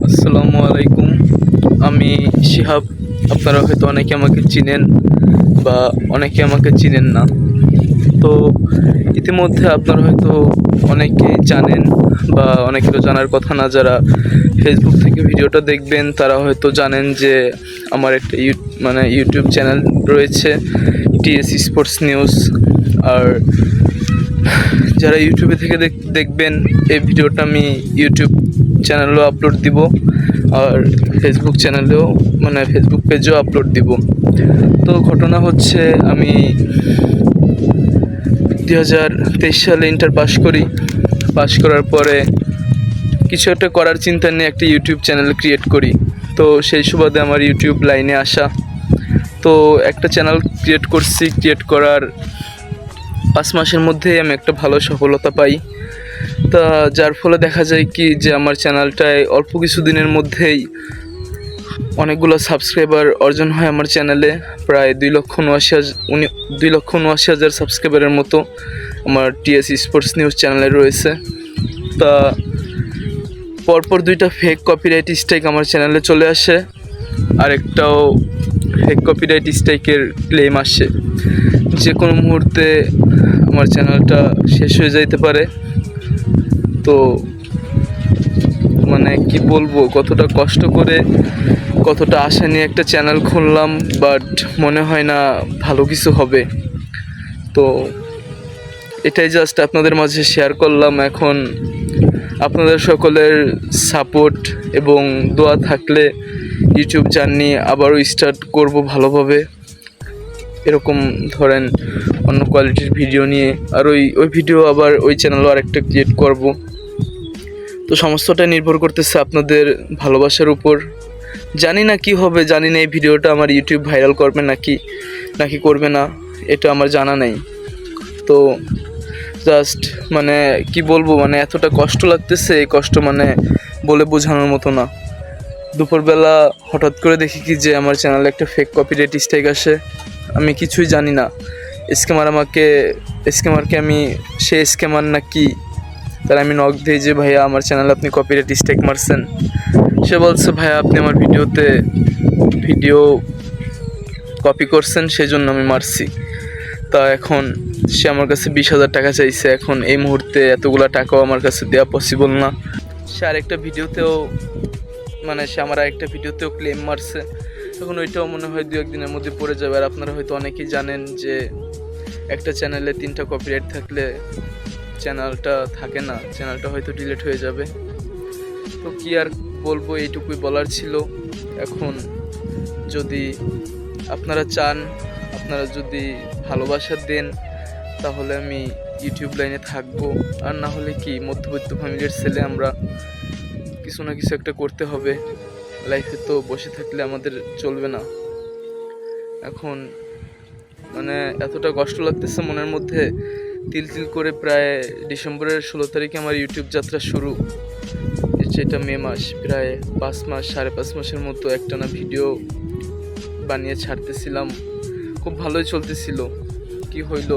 আসসালামু আলাইকুম। আমি শিহাব। আপনারা হয়তো অনেকে আমাকে চিনেন বা অনেকে আমাকে চিনেন না। তো ইতিমধ্যে আপনারা হয়তো অনেকেই জানেন বা অনেকেরও জানার কথা না, যারা ফেসবুক থেকে ভিডিওটা দেখবেন তারা হয়তো জানেন যে আমার একটা ইউটিউব চ্যানেল রয়েছে, টিএস স্পোর্টস নিউজ। আর যারা ইউটিউবে থেকে দেখবেন এই ভিডিওটা আমি ইউটিউব চ্যানেলেও আপলোড দিব, আর ফেসবুক চ্যানেলেও ফেসবুক পেজেও আপলোড দিব। তো ঘটনা হচ্ছে, আমি 2023 সালে ইন্টার পাশ করার পরে কিছু একটা করার চিন্তা নিয়ে একটা ইউটিউব চ্যানেল ক্রিয়েট করি। তো সেই সুবাদে আমার ইউটিউব লাইনে আসা। তো একটা চ্যানেল ক্রিয়েট করার 5 মাসের মধ্যেই আমি একটা ভালো সফলতা পাই। তা যার ফলে দেখা যায় কি যে আমার চ্যানেলটায় অল্প কিছু দিনের মধ্যেই অনেকগুলো সাবস্ক্রাইবার অর্জন হয়। আমার চ্যানেলে প্রায় 2,79,000 সাবস্ক্রাইবারের মতো আমার টিএস স্পোর্টস নিউজ চ্যানেলে রয়েছে। তা পরপর 2টা ফেক কপিরাইট স্ট্রাইক আমার চ্যানেলে চলে আসে, আরেকটাও ফেক কপিরাইট স্ট্রাইকের ক্লেম আসে। যে কোনো মুহূর্তে আমার চ্যানেলটা শেষ হয়ে যাইতে পারে। তো কি বলবো, কতটা কষ্ট করে, কতটা আশা নিয়ে একটা চ্যানেল খুললাম, বাট মনে হয় না ভালো কিছু হবে। তো এটাই জাস্ট আপনাদের মাঝে শেয়ার করলাম। এখন আপনাদের সকলের সাপোর্ট এবং দোয়া থাকলে ইউটিউব জার্নি আবারও স্টার্ট করব ভালোভাবে। এরকম ধরেন অন্য কোয়ালিটির ভিডিও নিয়ে, আর ওই ভিডিও আবার ওই চ্যানেলও আরেকটা ক্রিয়েট করব। তো সমস্তটা নির্ভর করতেছে আপনাদের ভালোবাসার উপর। জানি না কি হবে, জানি না এই ভিডিওটা আমার ইউটিউব ভাইরাল করবে নাকি করবে না, এটা আমার জানা নেই। তো জাস্ট কি বলবো, এতটা কষ্ট লাগতেছে, এই কষ্ট বলে বোঝানোর মতো না। দুপুরবেলা হঠাৎ করে দেখি কি যে আমার চ্যানেলে একটা ফেক কপিরাইট স্ট্রাইক আসে। আমি কিছুই জানি না। স্ক্যামারকে আমি সে স্ক্যামার না কি, তার আমি নক দিই যে ভাইয়া আমার চ্যানেলে আপনি কপিরাইট স্ট্রাইক মারছেন। সে বলছে ভাইয়া আপনি আমার ভিডিও কপি করছেন, সেই জন্য আমি মারছি। তা এখন সে আমার কাছে 20,000 টাকা চাইছে। এখন এই মুহূর্তে এতগুলা টাকাও আমার কাছে দেওয়া পসিবল না। সে আরেকটা ভিডিওতেও সে আমার আরেকটা ভিডিওতেও ক্লেম মারছে। এখন ওইটাও মনে হয় 2-1 দিনের মধ্যে পড়ে যাবে। আর আপনারা হয়তো অনেকেই জানেন যে একটা চ্যানেলে 3টা কপিরাইট থাকলে চ্যানেলটা থাকে না, চ্যানেলটা হয়তো ডিলিট হয়ে যাবে। তো কি আর বলবো, এইটুকুই বলার ছিল। এখন যদি আপনারা চান, আপনারা যদি ভালোবাসা দেন, তাহলে আমি ইউটিউব লাইনে থাকবো। আর না হলে কি, মধ্যবিত্ত ফ্যামিলির ছেলে আমরা, কিছু না কিছু একটা করতে হবে। লাইফে তো বসে থাকলে আমাদের চলবে না। এখন এতটা কষ্ট লাগতেছে মনের মধ্যে, তিল করে। প্রায় ডিসেম্বরের 16 তারিখে আমার ইউটিউব যাত্রা শুরু। যেটা মে মাস, প্রায় 5 মাসের মতো একটানা ভিডিও বানিয়ে ছাড়তেছিলাম। খুব ভালোই চলতেছিল। কি হইল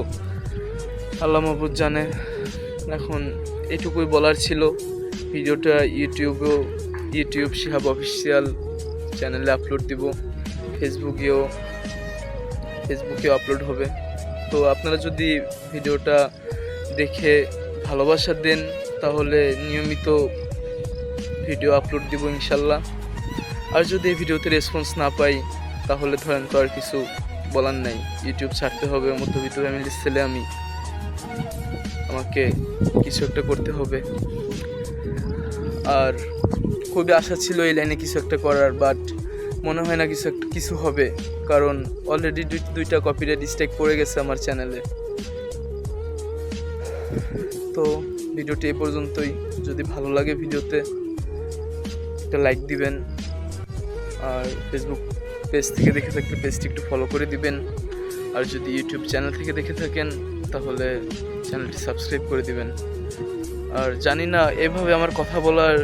আল্লাহ মাহবুব জানে। এখন এটুকুই বলার ছিল। ভিডিওটা ইউটিউব শিহাব অফিসিয়াল চ্যানেলে আপলোড দিব, ফেসবুকেও আপলোড হবে। তো আপনারা যদি ভিডিওটা দেখে ভালোবাসা দেন, তাহলে নিয়মিত ভিডিও আপলোড দিব ইনশাল্লাহ। আর যদি এই ভিডিওতে রেসপন্স না পাই, তাহলে ধরেন তো আর কিছু বলার নাই, ইউটিউব ছাড়তে হবে। মধ্যবিত্ত ফ্যামিলির ছেলে আমি, আমাকে কিছু একটা করতে হবে। আর খুবই আশা ছিল এই লাইনে কিছু একটা করার, বাট মনে হয় না কিছু হবে, কারণ অলরেডি 2টা কপিরাইট স্ট্রাইক পড়ে গেছে আমার চ্যানেলে। তো ভিডিওটি এই পর্যন্তই। যদি ভালো লাগে ভিডিওতে একটা লাইক দিবেন, আর ফেসবুক পেজ থেকে দেখে থাকলে পেজটি একটু ফলো করে দিবেন। আর যদি ইউটিউব চ্যানেল থেকে দেখে থাকেন, তাহলে চ্যানেলটি সাবস্ক্রাইব করে দিবেন। আর জানি না এভাবে আমার কথা বলার,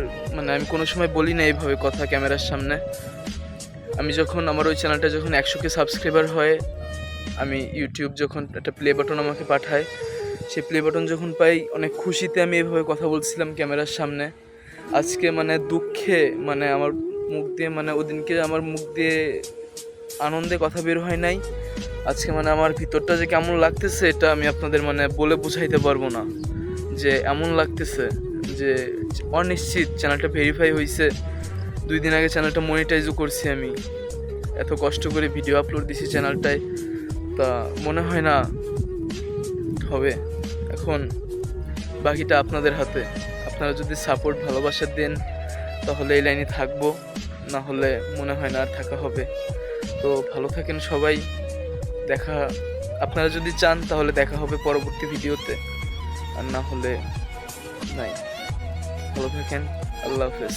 আমি কোনো সময় বলি না এইভাবে কথা ক্যামেরার সামনে। আমি যখন আমার ওই চ্যানেলটা যখন 100K সাবস্ক্রাইবার হয়, আমি ইউটিউব যখন একটা প্লে বাটন আমাকে পাঠায়, সেই প্লে বাটন যখন পাই, অনেক খুশিতে আমি এভাবে কথা বলছিলাম ক্যামেরার সামনে। আজকে মানে দুঃখে মানে আমার মুখ দিয়ে মানে ওদিনকে আমার মুখ দিয়ে আনন্দে কথা বের হয় নাই। আজকে মানে আমার ভিতরটা যে কেমন লাগতেছে এটা আমি আপনাদের মানে বলে বোঝাইতে পারবো না, যে এমন লাগতেছে যে অনিশ্চিত। চ্যানেলটা ভেরিফাই হয়েছে 2 দিন আগে, চ্যানেলটা মনিটাইজও করছি আমি, এত কষ্ট করে ভিডিও আপলোড দিছি চ্যানেলটায়, তা মনে হয় না হবে। এখন বাকিটা আপনাদের হাতে। আপনারা যদি সাপোর্ট ভালোবাসা দেন তাহলে এই লাইনে থাকবো, না হলে মনে হয় না আর থাকা হবে। তো ভালো থাকেন সবাই। আপনারা যদি চান তাহলে দেখা হবে পরবর্তী ভিডিওতে, আর না হলে নাই। ভালো থাকেন, আল্লাহ হাফেজ।